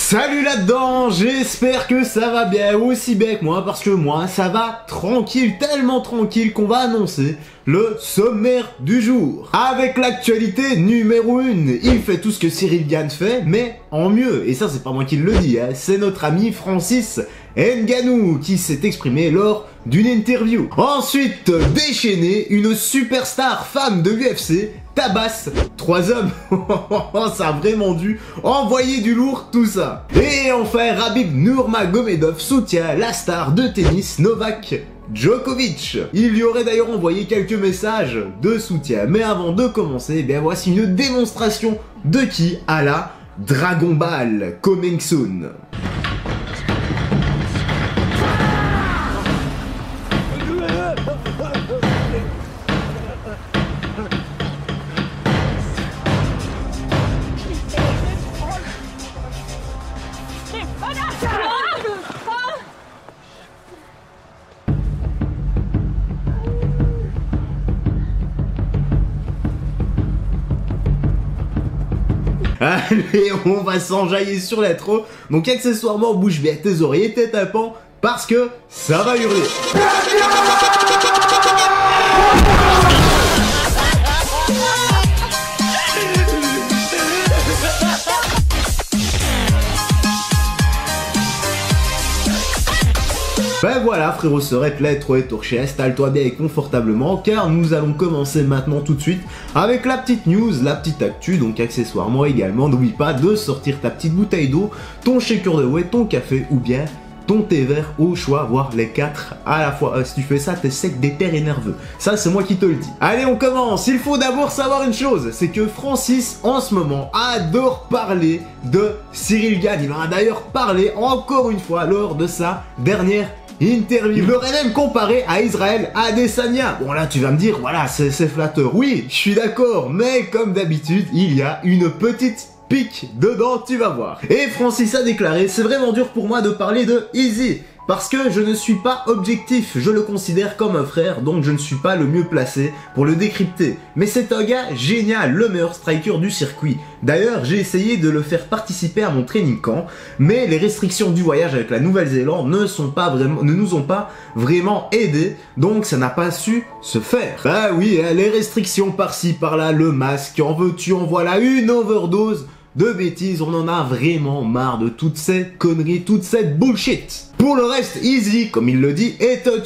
Salut là-dedans, j'espère que ça va bien, aussi bien que moi, parce que moi ça va tranquille, tellement tranquille qu'on va annoncer le sommaire du jour. Avec l'actualité numéro 1, il fait tout ce que Cyril Gann fait, mais en mieux. Et ça c'est pas moi qui le dis, hein, c'est notre ami Francis Ngannou qui s'est exprimé lors d'une interview. Ensuite, déchaîné, une superstar femme de l'UFC tabasse 3 hommes. Ça a vraiment dû envoyer du lourd tout ça. Et enfin, Khabib Nurmagomedov soutient la star de tennis Novak Djokovic. Il lui aurait d'ailleurs envoyé quelques messages de soutien. Mais avant de commencer, eh bien voici une démonstration de qui à la Dragon Ball coming soon. Allez, on va s'enjailler sur l'intro. Donc accessoirement, bouge bien tes oreilles et tes tympans parce que ça va hurler. Ben voilà frérot sœurette, l'être est torché, installe-toi bien et confortablement car nous allons commencer maintenant tout de suite avec la petite news, la petite actu, donc accessoirement également, n'oublie pas de sortir ta petite bouteille d'eau, ton shaker de whey, ton café ou bien ton thé vert au choix, voire les 4 à la fois. Si tu fais ça, t'es sec, déter et nerveux. Ça, c'est moi qui te le dis. Allez, on commence. Il faut d'abord savoir une chose, c'est que Francis, en ce moment, adore parler de Cyril Gann. Il en a d'ailleurs parlé encore une fois lors de sa dernière interview. Il l'aurait même comparé à Israël Adesanya. Bon là tu vas me dire, voilà c'est flatteur. Oui, je suis d'accord, mais comme d'habitude, il y a une petite pique dedans, tu vas voir. Et Francis a déclaré, c'est vraiment dur pour moi de parler de Easy. Parce que je ne suis pas objectif, je le considère comme un frère, donc je ne suis pas le mieux placé pour le décrypter. Mais c'est un gars génial, le meilleur striker du circuit. D'ailleurs, j'ai essayé de le faire participer à mon training camp, mais les restrictions du voyage avec la Nouvelle-Zélande ne nous ont pas vraiment aidés, donc ça n'a pas su se faire. Bah oui, les restrictions par-ci par-là, le masque, en veux-tu, en voilà une overdose de bêtises, on en a vraiment marre de toutes ces conneries, toute cette bullshit. Pour le reste, Easy, comme il le dit, est un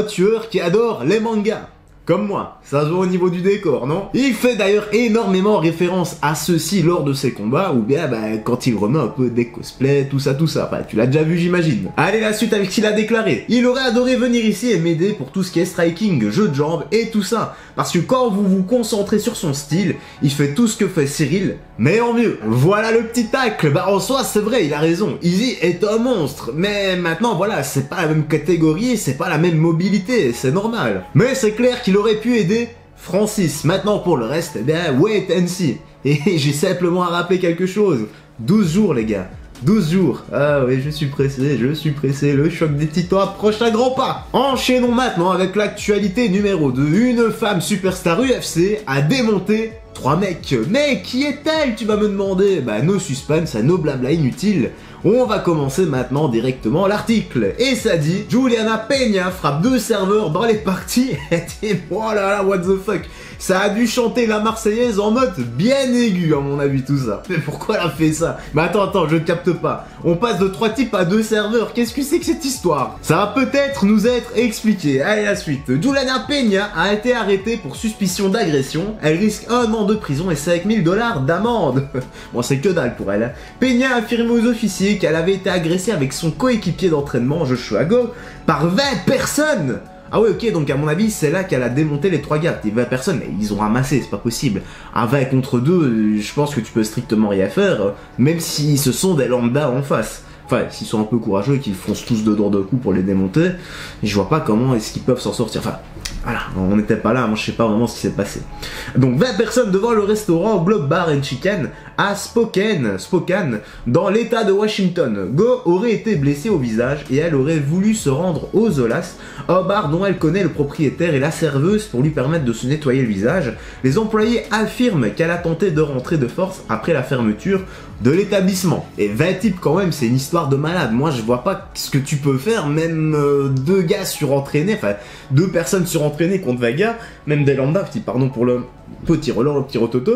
tueur qui adore les mangas. Comme moi, ça se voit au niveau du décor, non? Il fait d'ailleurs énormément référence à ceci lors de ses combats, ou bien quand il remet un peu des cosplays, tout ça. Enfin, tu l'as déjà vu, j'imagine. Allez, la suite avec ce qu'il a déclaré. Il aurait adoré venir ici et m'aider pour tout ce qui est striking, jeu de jambes et tout ça. Parce que quand vous vous concentrez sur son style, il fait tout ce que fait Cyril, mais en mieux. Voilà le petit tacle. Bah en soi, c'est vrai, il a raison. Easy est un monstre. Mais maintenant, voilà, c'est pas la même catégorie, c'est pas la même mobilité, c'est normal. Mais c'est clair qu'il aurait pu aider Francis. Maintenant pour le reste, eh bien, wait and see. Et j'ai simplement à rappeler quelque chose. 12 jours les gars. 12 jours. Ah oui, je suis pressé. Le choc des titans approche à grands pas. Enchaînons maintenant avec l'actualité numéro 2. Une femme superstar UFC a démonté 3 mecs. Mais qui est-elle, tu vas me demander? Bah, no suspense, no blabla inutile. On va commencer maintenant directement l'article. Et ça dit, Juliana Peña frappe 2 serveurs dans les parties. Et oh là là, what the fuck. Ça a dû chanter la Marseillaise en mode bien aigu à mon avis tout ça. Mais pourquoi elle a fait ça? Mais attends, je ne capte pas. On passe de 3 types à 2 serveurs. Qu'est-ce que c'est que cette histoire? Ça va peut-être nous être expliqué. Allez, la suite. Juliana Peña a été arrêtée pour suspicion d'agression. Elle risque 1 an de prison et 5 000 $ d'amende. Bon, c'est que dalle pour elle. Hein. Peña a affirmé aux officiers qu'elle avait été agressée avec son coéquipier d'entraînement, Joshua Go, par 20 personnes. Ah ouais, ok, donc à mon avis, c'est là qu'elle a démonté les 3 gars. Les 20 personnes, mais ils ont ramassé, c'est pas possible. À 20 contre 2, je pense que tu peux strictement rien faire, même si ce sont des lambda en face. Enfin, s'ils sont un peu courageux et qu'ils foncent tous dedans d'un coup pour les démonter, je vois pas comment est-ce qu'ils peuvent s'en sortir. Enfin, voilà, on n'était pas là, moi je sais pas vraiment ce qui s'est passé. Donc 20 personnes devant le restaurant Globe Bar and Chicken à Spokane, dans l'état de Washington. Go aurait été blessée au visage et elle aurait voulu se rendre au Zolas, un bar dont elle connaît le propriétaire et la serveuse pour lui permettre de se nettoyer le visage. Les employés affirment qu'elle a tenté de rentrer de force après la fermeture de l'établissement. Et 20 types quand même, c'est une histoire de malade. Moi je vois pas ce que tu peux faire, même deux gars surentraînés, enfin deux personnes surentraînées contre 20 gars, même des lambda, pardon pour le petit relance, le petit rototo.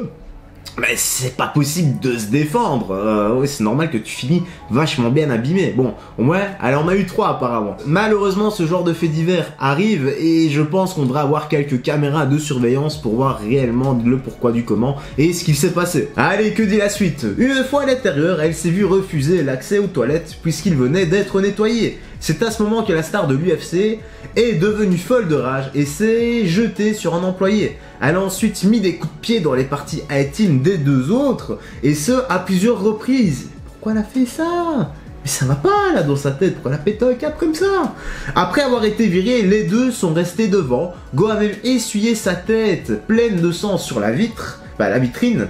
Mais c'est pas possible de se défendre. Ouais, c'est normal que tu finis vachement bien abîmé. Bon, ouais, elle en a eu 3 apparemment. Malheureusement, ce genre de fait divers arrive et je pense qu'on devrait avoir quelques caméras de surveillance pour voir réellement le pourquoi du comment et ce qu'il s'est passé. Allez, que dit la suite? Une fois à l'intérieur, elle s'est vue refuser l'accès aux toilettes puisqu'il venait d'être nettoyé. C'est à ce moment que la star de l'UFC est devenue folle de rage et s'est jetée sur un employé. Elle a ensuite mis des coups de pied dans les parties intimes des deux autres, et ce à plusieurs reprises. Pourquoi elle a fait ça? Mais ça va pas là dans sa tête, pourquoi elle a pété un câble comme ça? Après avoir été virés, les deux sont restés devant. Go a même essuyé sa tête pleine de sang sur la vitre, la vitrine.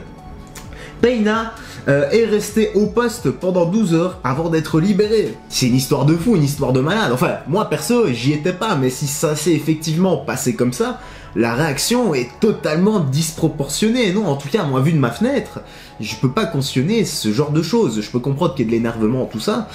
Payna est resté au poste pendant 12 heures avant d'être libéré. C'est une histoire de fou, une histoire de malade. Enfin, moi perso, j'y étais pas, mais si ça s'est effectivement passé comme ça, la réaction est totalement disproportionnée. Non, en tout cas, moi, vu de ma fenêtre, je peux pas cautionner ce genre de choses. Je peux comprendre qu'il y ait de l'énervement, tout ça.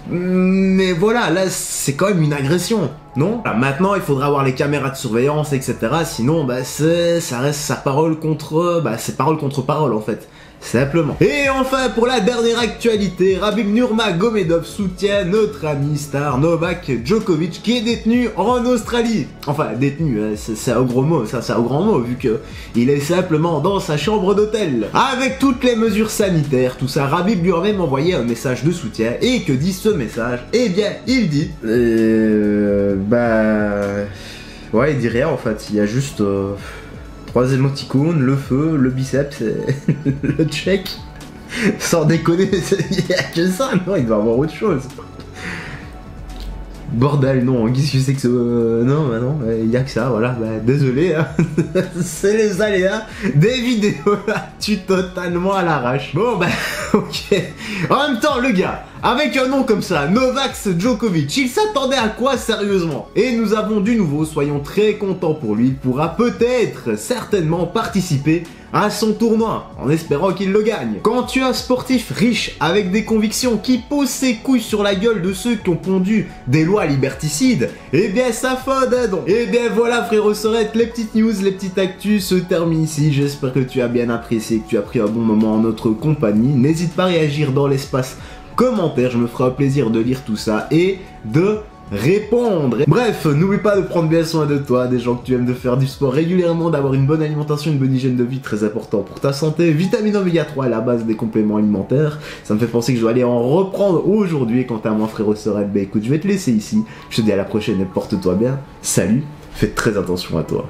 Mais voilà, là, c'est quand même une agression, non? Maintenant, il faudra avoir les caméras de surveillance, etc. Sinon, ça reste sa parole contre... c'est parole contre parole, en fait. Simplement. Et enfin, pour la dernière actualité, Khabib Nurmagomedov soutient notre ami star Novak Djokovic qui est détenu en Australie. Enfin, détenu, c'est un gros mot, ça c'est un grand mot vu que il est simplement dans sa chambre d'hôtel. Avec toutes les mesures sanitaires, tout ça, Khabib lui a même envoyé un message de soutien. Et que dit ce message? Eh bien, il dit... Ouais, il dit rien en fait, il y a juste... 3 émoticônes, le feu, le biceps, le check. Sans déconner, il n'y a que ça, non, il doit y avoir autre chose. Bordel, non, qu'est-ce que c'est que ce... non, il n'y a que ça, voilà, désolé, hein. C'est les aléas des vidéos là, tu totalement à l'arrache. Bon, ok. En même temps, le gars, avec un nom comme ça, Novak Djokovic, il s'attendait à quoi sérieusement? Et nous avons du nouveau, soyons très contents pour lui, il pourra peut-être, certainement participer à son tournoi, en espérant qu'il le gagne. Quand tu es un sportif riche, avec des convictions, qui pose ses couilles sur la gueule de ceux qui ont pondu des lois liberticides, eh bien ça fait un don. Eh bien voilà frérot Sorette, les petites news, les petites actus se terminent ici. J'espère que tu as bien apprécié, que tu as pris un bon moment en notre compagnie. N'hésite pas à réagir dans l'espace commentaire, je me ferai un plaisir de lire tout ça et de répondre. Bref, n'oublie pas de prendre bien soin de toi, des gens que tu aimes, de faire du sport régulièrement, d'avoir une bonne alimentation, une bonne hygiène de vie, très important pour ta santé. Vitamine oméga 3 est la base des compléments alimentaires. Ça me fait penser que je dois aller en reprendre aujourd'hui. Quant à moi frérot Sorette, écoute, je vais te laisser ici. Je te dis à la prochaine et porte-toi bien. Salut, fais très attention à toi.